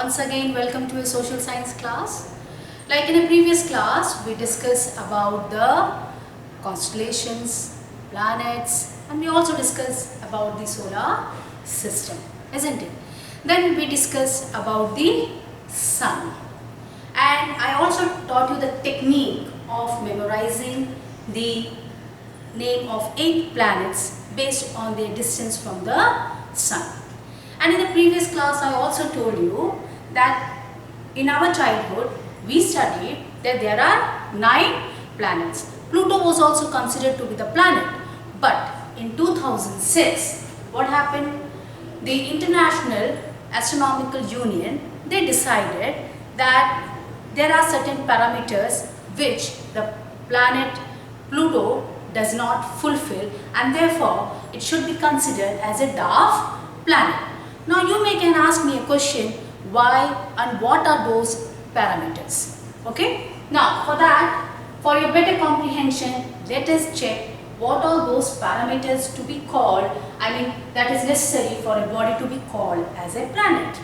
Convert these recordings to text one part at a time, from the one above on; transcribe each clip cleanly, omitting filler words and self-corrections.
Once again, welcome to a social science class. Like in a previous class, we discussed about the constellations, planets, and we also discussed about the solar system, isn't it? Then we discussed about the sun. And I also taught you the technique of memorizing the name of 8 planets based on their distance from the sun. And in the previous class, I also told you that in our childhood, we studied that there are 9 planets. Pluto was also considered to be the planet. But in 2006, what happened? The International Astronomical Union, they decided that there are certain parameters which the planet Pluto does not fulfill, and therefore it should be considered as a dwarf planet. Now you can ask me a question, why and what are those parameters? Okay. Now for that, for your better comprehension, let us check what are those parameters to be called, that is necessary for a body to be called as a planet.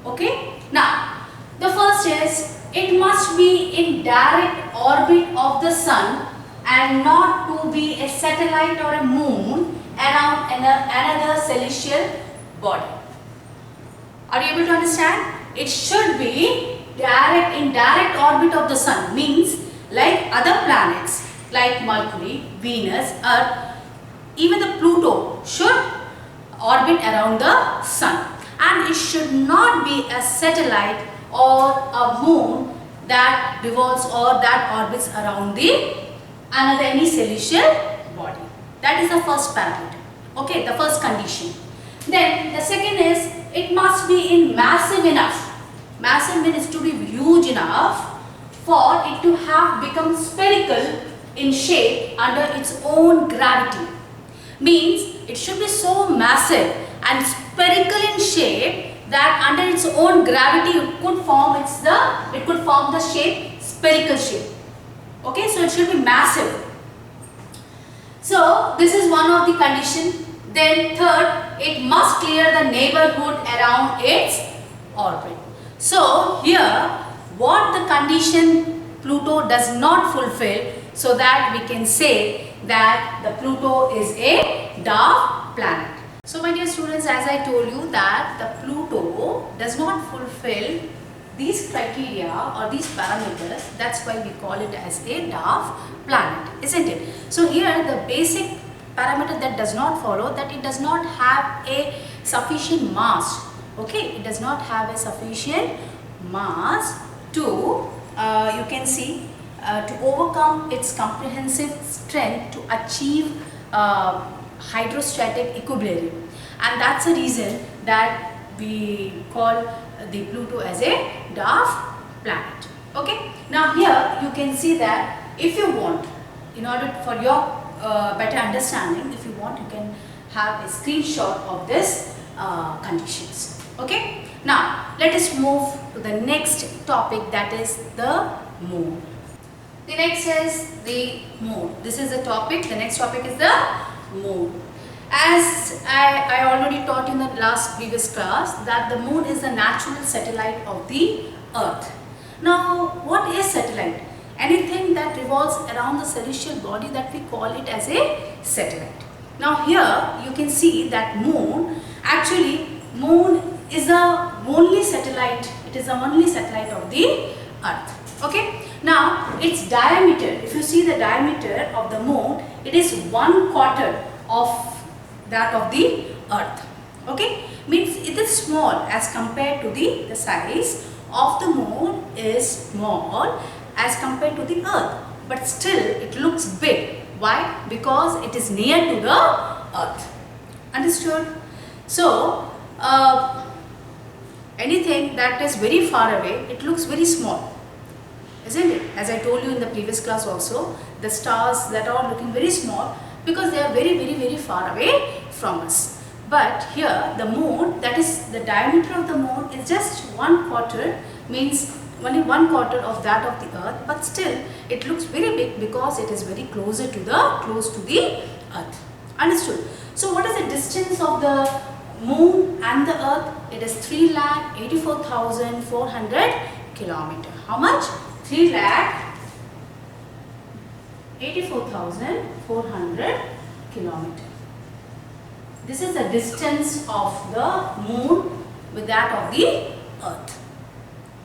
Okay. Now the first is, it must be in direct orbit of the sun and not to be a satellite or a moon around another celestial body. Are you able to understand? It should be in direct orbit of the sun, means like other planets like Mercury, Venus, Earth, even the Pluto should orbit around the sun, and it should not be a satellite or a moon that revolves or that orbits around any celestial body. That is the first parameter. Okay, the first condition. Then the second is, it must be in massive enough. Massive means to be huge enough for it to have become spherical in shape under its own gravity. Means it should be so massive and spherical in shape that under its own gravity it could form the shape, spherical shape. Okay, so it should be massive. So this is one of the condition. Then third, it must clear the neighborhood around its orbit. So here, what the condition Pluto does not fulfill, so that we can say that the Pluto is a dwarf planet. So my dear students, as I told you that the Pluto does not fulfill these criteria or these parameters, that's why we call it as a dwarf planet, isn't it? So here the basic parameter that does not follow, that it does not have a sufficient mass. Okay, it does not have a sufficient mass to you can see to overcome its comprehensive strength to achieve hydrostatic equilibrium, and that's the reason that we call the Pluto as a dwarf planet. Okay, now here you can see that if you want, in order for your better understanding, if you want, you can have a screenshot of this conditions. Okay, now let us move to the next topic, that is the moon. The next is the moon. This is the topic. The next topic is the moon. As I already taught in the previous class, that the moon is the natural satellite of the earth. Now what is satellite? Anything that revolves around the celestial body, that we call it as a satellite. Now here you can see that moon is the only satellite. It is the only satellite of the earth. Okay. Now its diameter, if you see the diameter of the moon, it is 1/4 of that of the earth. Okay. Means it is small as compared to the size of the moon is small as compared to the earth, but still it looks big. Why? Because it is near to the earth. Understood? So anything that is very far away, it looks very small, isn't it? As I told you in the previous class also, the stars that are looking very small because they are very far away from us. But here the moon, that is the diameter of the moon is just 1/4, means only 1/4 of that of the earth, but still it looks very big because it is very close to the earth. Understood? So what is the distance of the moon and the earth, it is 3,84,400 kilometer. How much? 3,84,400 kilometer. This is the distance of the moon with that of the earth.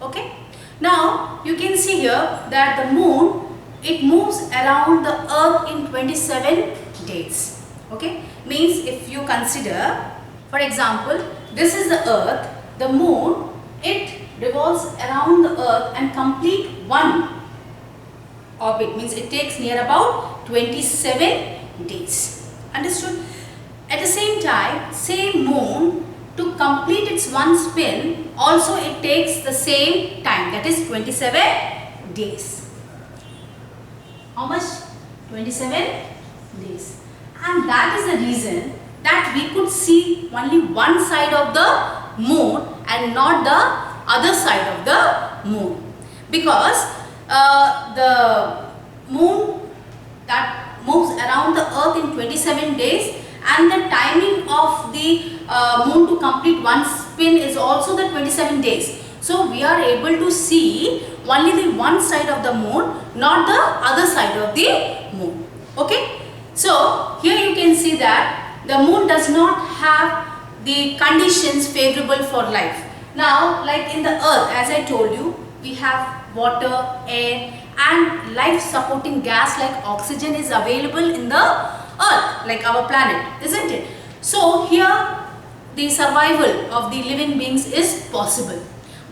Okay. Now you can see here that the moon, it moves around the earth in 27 days. Okay. Means if you consider, for example, this is the earth, the moon, it revolves around the earth and complete one orbit. Means it takes near about 27 days. Understood? At the same time, same moon, to complete its one spin, also it takes the same time, that is 27 days. How much? 27 days. And that is the reason that we could see only one side of the moon and not the other side of the moon. Because the moon that moves around the earth in 27 days, and the timing of the moon to complete one spin is also the 27 days. So we are able to see only the one side of the moon, not the other side of the moon. Okay. So here you can see that the moon does not have the conditions favorable for life. Now, like in the earth, as I told you, we have water, air and life supporting gas like oxygen is available in the earth, like our planet, isn't it? So here the survival of the living beings is possible.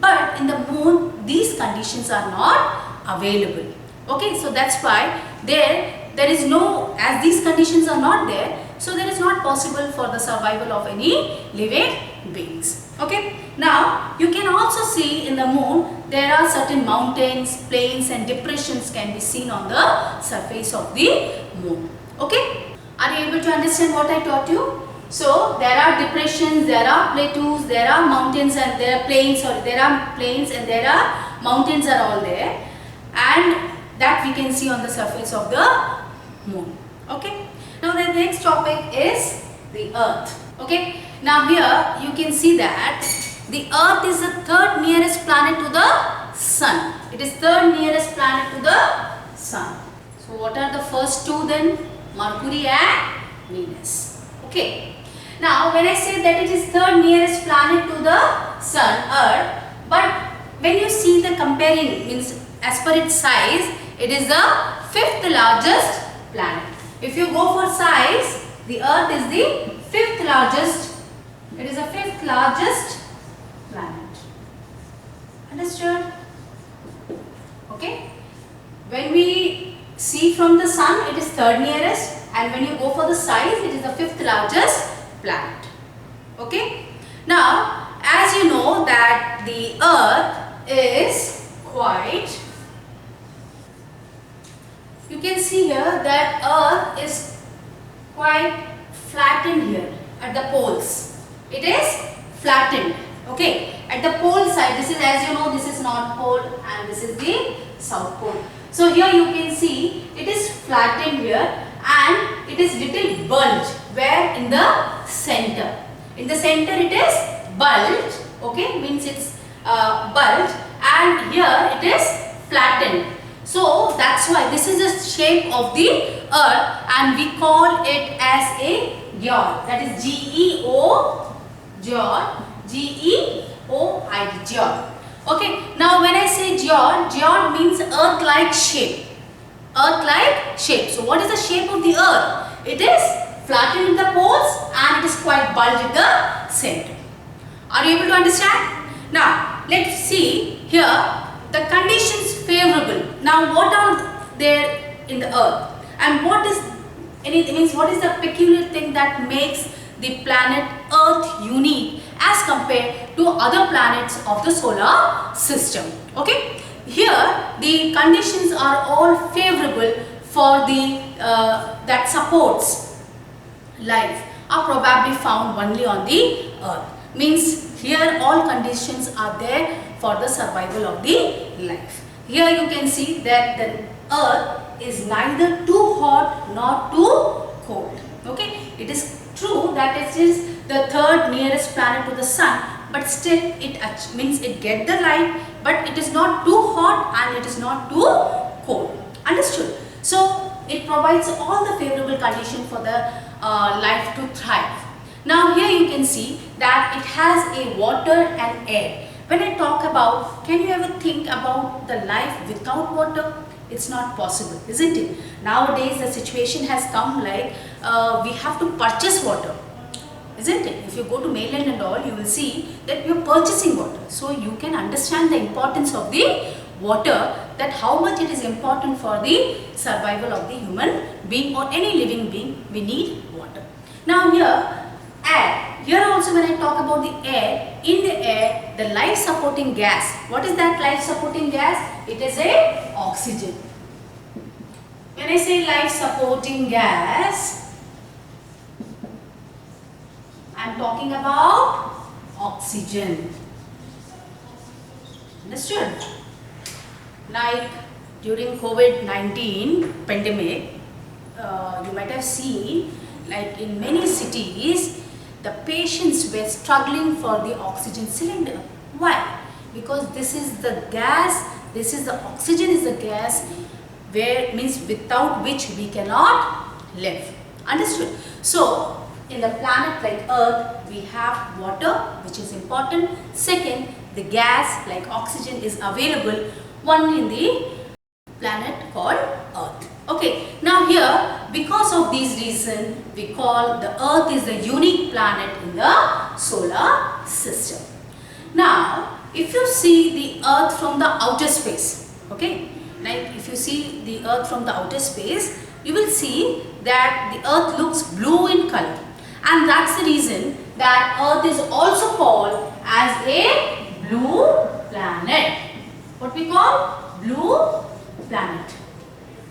But in the moon, these conditions are not available. Okay, so that's why there is no, as these conditions are not there, so there is not possible for the survival of any living beings. Okay, now you can also see in the moon there are certain mountains, plains and depressions can be seen on the surface of the moon. Okay, are you able to understand what I taught you? So there are depressions, there are plateaus, there are mountains and there are plains, or there are plains and there are mountains are all there, and that we can see on the surface of the moon. Okay. Now the next topic is the earth. Okay. Now here you can see that the earth is the third nearest planet to the sun. It is third nearest planet to the sun. So what are the first two then? Mercury and Venus. Okay. Now when I say that it is third nearest planet to the sun, earth, but when you see the comparing, means as per its size, it is the fifth largest planet. If you go for size, the earth is the fifth largest. It is the fifth largest planet. Understood? Okay. When we see from the sun, it is third nearest, and when you go for the size, it is the fifth largest planet. Okay. Now, as you know that the earth is quite, you can see here that earth is quite flattened here at the poles. It is flattened. Okay. At the pole side, this is, as you know, this is North Pole and this is the South Pole. So here you can see it is flattened here and it is little bulged, where in the center. In the center it is bulged, okay, means it's bulged, and here it is flattened. So that's why this is the shape of the earth and we call it as a geoid. That is G-E-O, geoid, G-E-O-I-D, geoid. Okay, now when I say geoid, geoid means earth-like shape. Earth-like shape. So what is the shape of the earth? It is flattened at the poles and it is quite bulged at the center. Are you able to understand? Now let's see here the conditions favorable. Now what are there in the earth, and what is what is the peculiar thing that makes the planet Earth unique as compared to other planets of the solar system? Okay, here the conditions are all favorable for the that supports life are probably found only on the earth. Means here all conditions are there for the survival of the life. Here you can see that the earth is neither too hot nor too cold. Okay, it is true that it is the third nearest planet to the sun, but still it means it get the light, but it is not too hot and it is not too cold. Understood? So it provides all the favorable condition for the life to thrive. Now here you can see that it has a water and air. When I talk about, can you ever think about the life without water? It's not possible, isn't it? Nowadays the situation has come like we have to purchase water, isn't it? If you go to mainland and all, you will see that you are purchasing water. So you can understand the importance of the water, that how much it is important for the survival of the human being or any living being. We need water. Now here, air. Here also when I talk about the air, in the air, the life supporting gas. What is that life supporting gas? It is a oxygen. When I say life supporting gas, I am talking about oxygen. Understood? Like during COVID-19 pandemic, you might have seen, like in many cities, the patients were struggling for the oxygen cylinder. Why? Because this is the gas, this is the oxygen is the gas where means without which we cannot live. Understood? So in the planet like Earth, we have water, which is important. Second, the gas like oxygen is available only in the planet called Earth. Okay, now here, because of these reasons, we call the Earth is the unique planet in the solar system. Now, if you see the Earth from the outer space, okay, like if you see the Earth from the outer space, you will see that the Earth looks blue in color, and that's the reason that Earth is also called as a blue planet. What we call blue planet.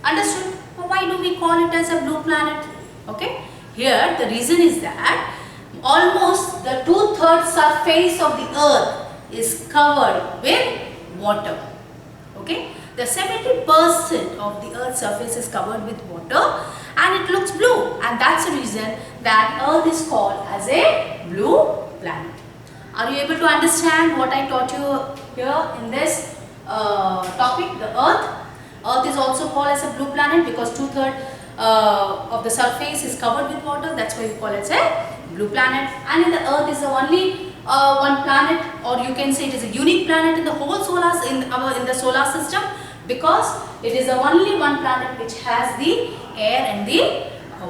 Understood? Why do we call it as a blue planet? Okay. Here the reason is that almost the 2/3 surface of the Earth is covered with water. Okay. The 70% of the Earth's surface is covered with water and it looks blue, and that's the reason that Earth is called as a blue planet. Are you able to understand what I taught you here in this topic, the Earth? Earth is also called as a blue planet because 2/3 of the surface is covered with water. That's why we call it a blue planet. And in the Earth is the only one planet, or you can say it is a unique planet in the whole in the solar system, because it is the only one planet which has the air and the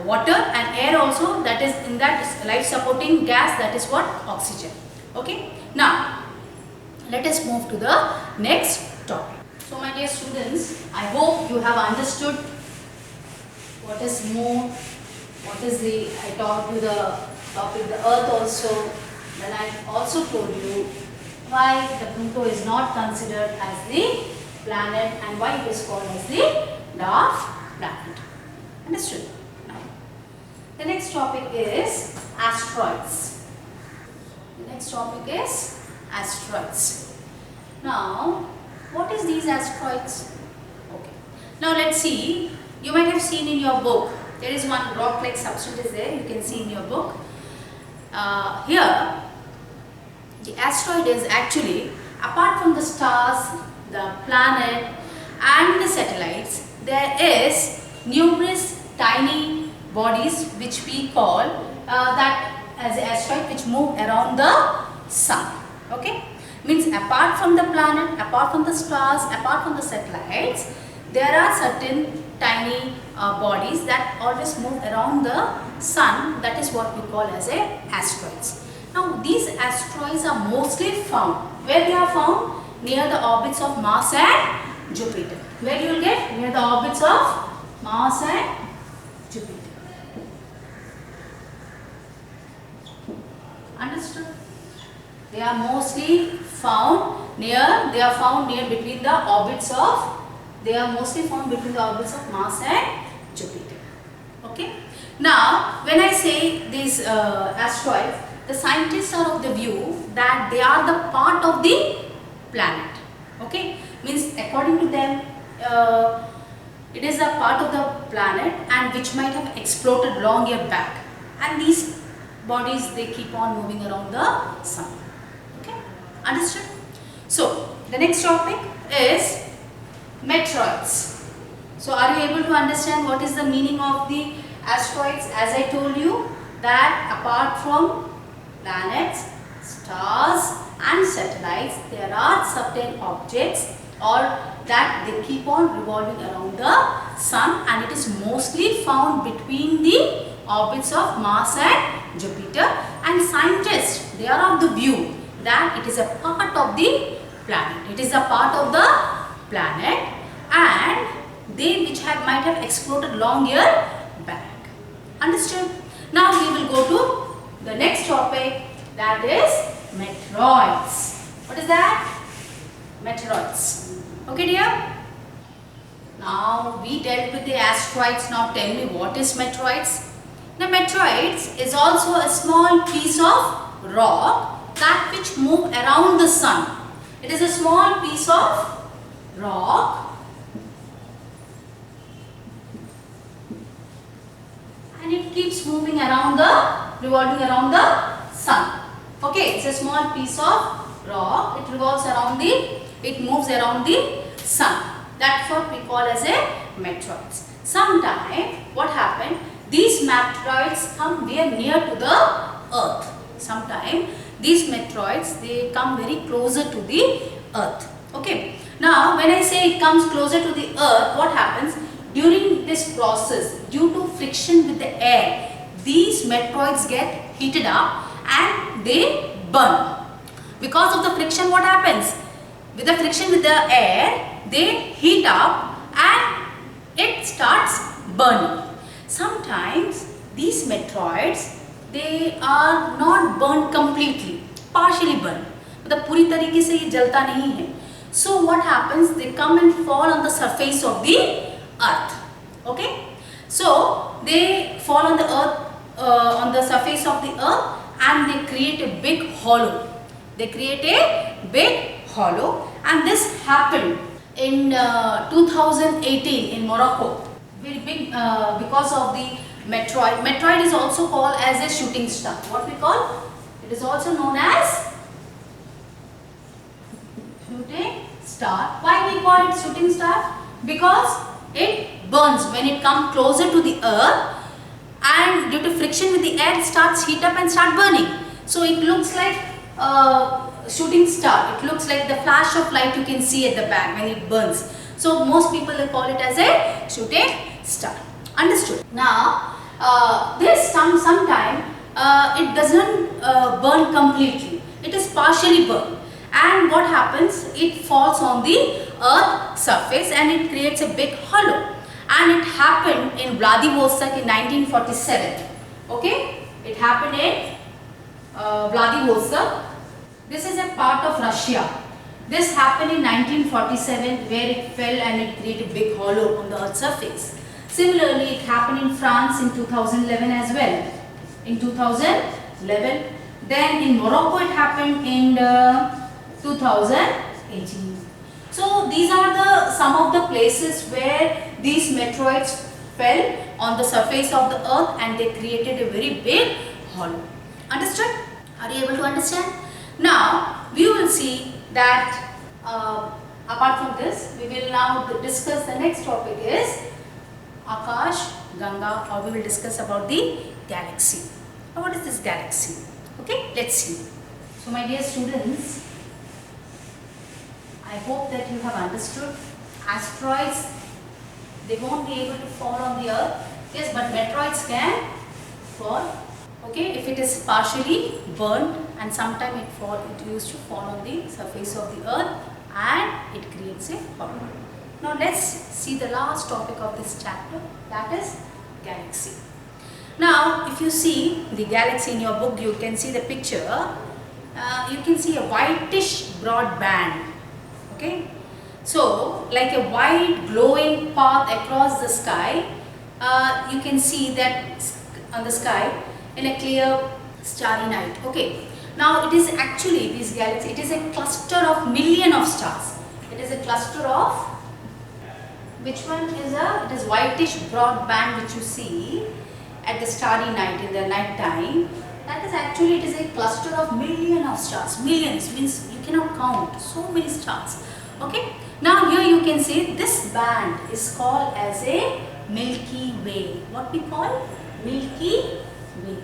water, and air also, that is in that life supporting gas, that is what? Oxygen. Okay. Now let us move to the next topic. So my dear students, I hope you have understood what is moon, what is I taught you the topic the Earth also. Then I also told you why the Pluto is not considered as the planet and why it is called as the dwarf planet. Understood? Now, the next topic is asteroids. The next topic is asteroids. Now, what is these asteroids? Okay. Now let's see. You might have seen in your book, there is one rock-like substance is there. You can see in your book. Here, the asteroid is actually, apart from the stars, the planet and the satellites, there is numerous tiny bodies which we call that as asteroid, which move around the sun. Okay. Means apart from the planet, apart from the stars, apart from the satellites, there are certain tiny bodies that always move around the sun. That is what we call as asteroids. Now these asteroids are mostly found, where they are found? Near the orbits of Mars and Jupiter. Where you will get? Near the orbits of Mars and Jupiter. Understood? They are mostly found near, between the orbits of, they are mostly found between the orbits of Mars and Jupiter. Okay. Now, when I say these asteroids, the scientists are of the view that they are the part of the planet. Okay. Means according to them, it is a part of the planet and which might have exploded long year back. And these bodies, they keep on moving around the sun. Okay, understood? So the next topic is meteoroids. So are you able to understand what is the meaning of the asteroids? As I told you that apart from planets, stars and satellites, there are certain objects or that they keep on revolving around the sun, and it is mostly found between the orbits of Mars and Jupiter, and scientists, they are of the view that it is a part of the planet. It is a part of the planet, and they which might have exploded long year back. Understood? Now we will go to the next topic, that is meteoroids. What is that? Meteoroids. Okay dear? Now we dealt with the asteroids. Now tell me, what is meteoroids? The meteoroids is also a small piece of rock that which move around the sun. It is a small piece of rock and it keeps moving around revolving around the sun. Okay, it's a small piece of rock. It revolves around it moves around the sun. That's what we call as a meteoroids. Sometime what happened? These meteoroids come very near to the earth. Sometime these meteoroids, they come very closer to the earth. Okay. Now when I say it comes closer to the earth, what happens? During this process, due to friction with the air, these meteoroids get heated up and they burn. Because of the friction, what happens? With the friction with the air, they heat up and it starts burning. Sometimes these meteoroids, they are not burned completely, partially burned. मतलब पूरी तरीके से ये जलता नहीं है. So what happens? They come and fall on the surface of the earth. Okay? So they fall on the earth, on the surface of the earth, and they create a big hollow. They create a big hollow, and this happened in 2018 in Morocco. Very big because of the meteoroid. Meteoroid is also called as a shooting star. What we call? It is also known as shooting star. Why we call it shooting star? Because it burns when it comes closer to the earth, and due to friction with the air, it starts heat up and start burning. So it looks like shooting star. It looks like the flash of light you can see at the back when it burns. So most people call it as a shooting star. Understood? Now this sometime it doesn't burn completely. It is partially burned. And what happens? It falls on the earth surface and it creates a big hollow. And it happened in Vladivostok in 1947. Okay? It happened in Vladivostok. This is a part of Russia. This happened in 1947 where it fell and it created a big hollow on the earth's surface. Similarly, it happened in France in 2011 as well. In 2011. Then in Morocco it happened in 2018. So these are some of the places where these meteoroids fell on the surface of the earth and they created a very big hollow. Understood? Are you able to understand? Now we will see that apart from this, we will now discuss the next topic is Akash Ganga, or we will discuss about the galaxy. Now, what is this galaxy? Okay, let's see. So my dear students, I hope that you have understood. Asteroids, they won't be able to fall on the earth. Yes, but meteoroids can fall. Okay, if it is partially burned and sometime it used to fall on the surface of the earth and it creates a hollow. Now let's see the last topic of this chapter, that is galaxy. Now if you see the galaxy in your book, you can see the picture. You can see a whitish broad band. Okay, so like a white glowing path across the sky. You can see that on the sky in a clear starry night. Okay, now it is actually this galaxy, it is a cluster of million of stars. It is a cluster of, which one is it is whitish broad band which you see at the starry night, in the night time. That is actually, it is a cluster of million of stars. Millions means you cannot count. So many stars. Okay. Now here you can see this band is called as a Milky Way. What we call? Milky Way.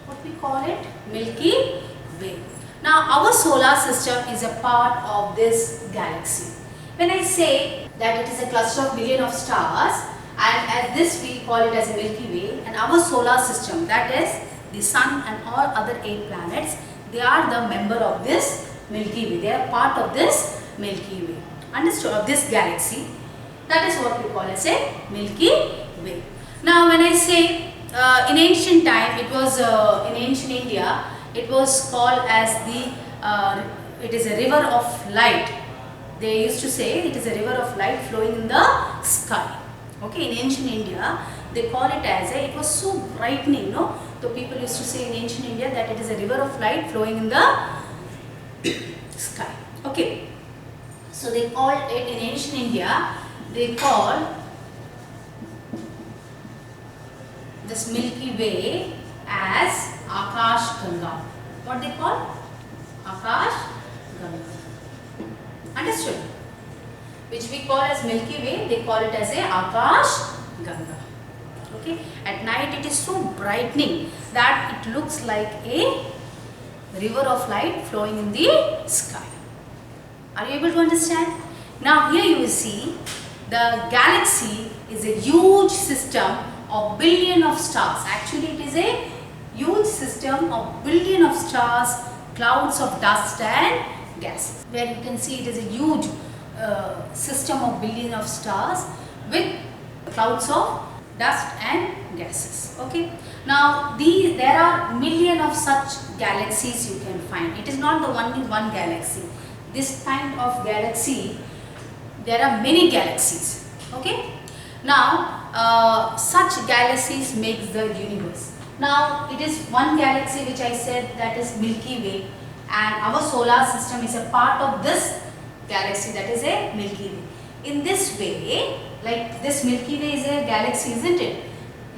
What we call it? Milky Way. Now our solar system is a part of this galaxy. When I say that it is a cluster of million of stars, and as this we call it as a Milky Way, and our solar system, that is the sun and all other 8 planets, they are the member of this Milky Way. They are part of this Milky Way. Understood? Of this galaxy. That is what we call as a Milky Way. Now when I say in ancient time, it was in ancient India, it was called as the it is a river of light. They used to say it is a river of light flowing in the sky. Okay, in ancient India, they call it as a, it was so brightening, no? So people used to say in ancient India that it is a river of light flowing in the sky. Okay, so they called it in ancient India, they call this Milky Way as Akash Ganga. What they call? Akash Ganga. Understood? Which we call as Milky Way, they call it as a Akash Ganga. Okay, at night it is so brightening that it looks like a river of light flowing in the sky. Are you able to understand? Now here you will see the galaxy is a huge system of billion of stars. Actually it is a huge system of billion of stars, clouds of dust and gases. Where you can see it is a huge system of billion of stars with clouds of dust and gases. Okay. Now there are million of such galaxies you can find. It is not the only one galaxy. This kind of galaxy, there are many galaxies. Okay. Now such galaxies makes the universe. Now it is one galaxy which I said, that is Milky Way, and our solar system is a part of this galaxy, that is a Milky Way. In this way, like this Milky Way is a galaxy, isn't it?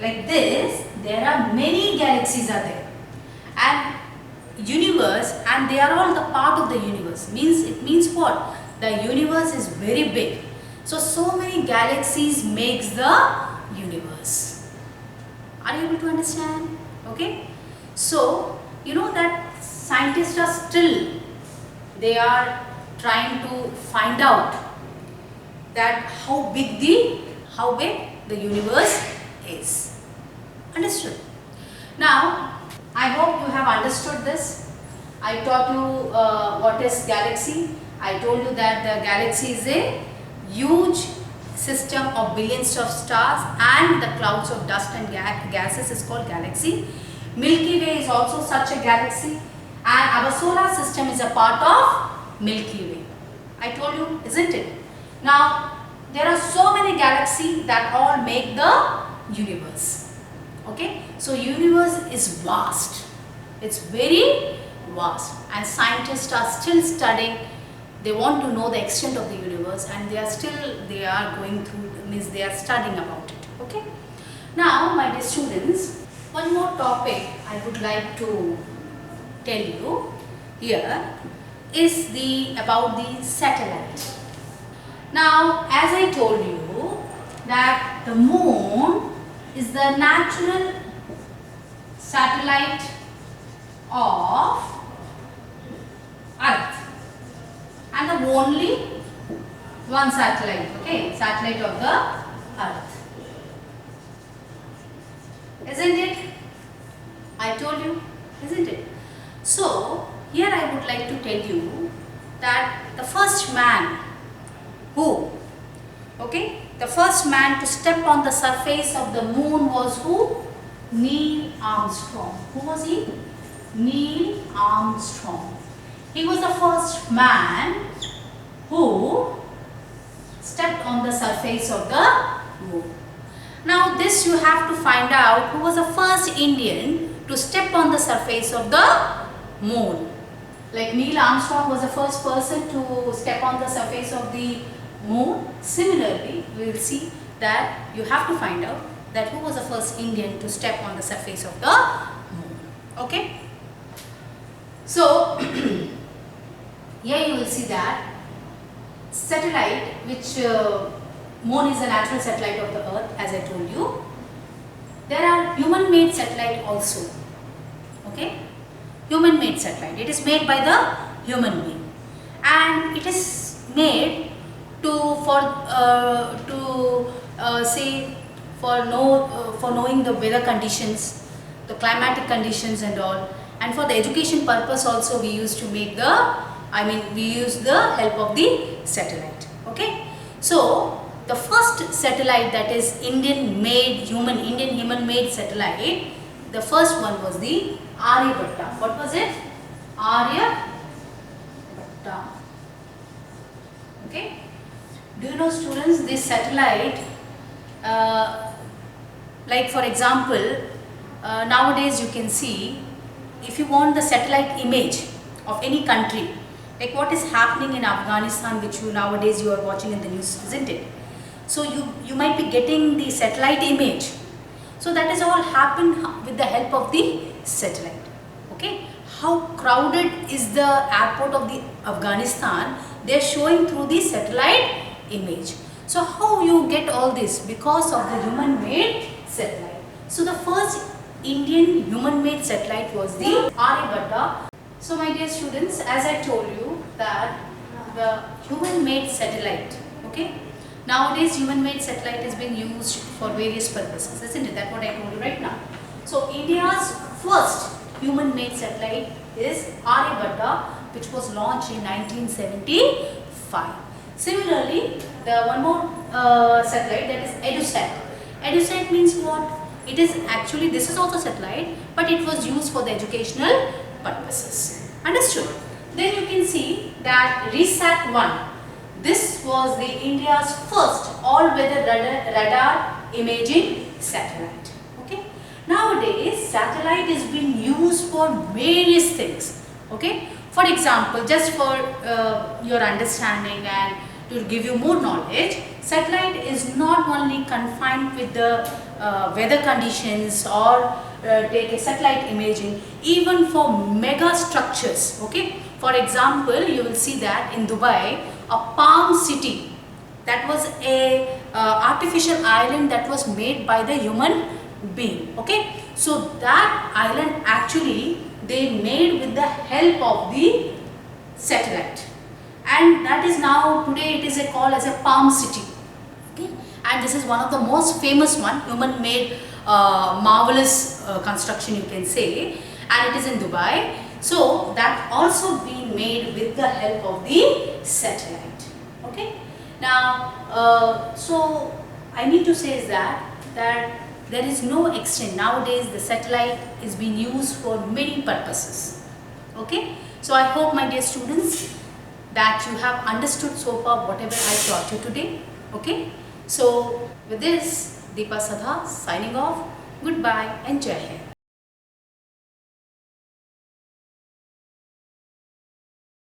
Like this, there are many galaxies are there, and universe, and they are all the part of the universe. Means it means what? The universe is very big. So many galaxies makes the universe. Are you able to understand? Okay. So you know that scientists are still, they are trying to find out that how big the universe is. Understood? Now I hope you have understood this. I taught you what is galaxy. I told you that the galaxy is a huge system of billions of stars, and the clouds of dust and gases is called galaxy. Milky Way is also such a galaxy, and our solar system is a part of Milky Way. I told you, isn't it? Now there are so many galaxies that all make the universe. Okay, so universe is vast. It's very vast, and scientists are still studying. They want to know the extent of the universe, and they are going through, means they are studying about it. Okay. Now my dear students, one more topic I would like to tell you here is about the satellite. Now as I told you that the moon is the natural satellite of Earth, and the only one satellite, okay, satellite of the Earth, isn't it? I told you, isn't it? So here I would like to tell you that the first man the first man to step on the surface of the moon was who? Neil Armstrong. Who was he? Neil Armstrong. He was the first man who stepped on the surface of the moon. Now this you have to find out who was the first Indian to step on the surface of the moon. Like Neil Armstrong was the first person to step on the surface of the moon. Similarly, we will see that you have to find out that who was the first Indian to step on the surface of the moon. Okay. So, here you will see that satellite, which moon is a natural satellite of the earth, as I told you. There are human made satellite also. Okay. Human made satellite. It is made by the human being, and it is made for knowing the weather conditions, the climatic conditions and all, and for the education purpose also we used to make we use the help of the satellite. Okay. So the first satellite, that is Indian human made satellite, the first one was the Aryabhatta. What was it? Aryabhatta. Okay. Do you know, students, this satellite, like for example, nowadays you can see, if you want the satellite image of any country, like what is happening in Afghanistan, which nowadays you are watching in the news, isn't it? So you might be getting the satellite image. So that is all happened with the help of the satellite. Okay. How crowded is the airport of the Afghanistan? They are showing through the satellite image. So how you get all this? Because of the human made satellite. So the first Indian human made satellite was the Aryabhatta. So my dear students, as I told you that the human made satellite, okay, nowadays human made satellite is being used for various purposes, isn't it? That's what I told you right now. So India's first human made satellite is Aryabhatta, which was launched in 1975. Similarly, the one more satellite, that is EduSat. EduSat means what? It is actually, this is also satellite, but it was used for the educational purposes. Understood? Then you can see that RISAT-1. This was the India's first all-weather radar imaging satellite. Okay. Nowadays, satellite is being used for various things. Okay. For example, just for your understanding and to give you more knowledge, satellite is not only confined with the weather conditions or take a satellite imaging, even for mega structures. Okay. For example, you will see that in Dubai, a Palm City, that was a artificial island that was made by the human being. Okay. So that island actually they made with the help of the satellite, and that is now today it is called as a Palm City. Okay. And this is one of the most famous one, human made marvelous construction, you can say, and it is in Dubai. So that also being made with the help of the satellite. Okay. Now so I need to say is that there is no extent. Nowadays the satellite is being used for many purposes. Okay. So I hope, my dear students, that you have understood so far whatever I taught you today. Okay. So with this, Deepa Sadha signing off. Goodbye and Jai Hind.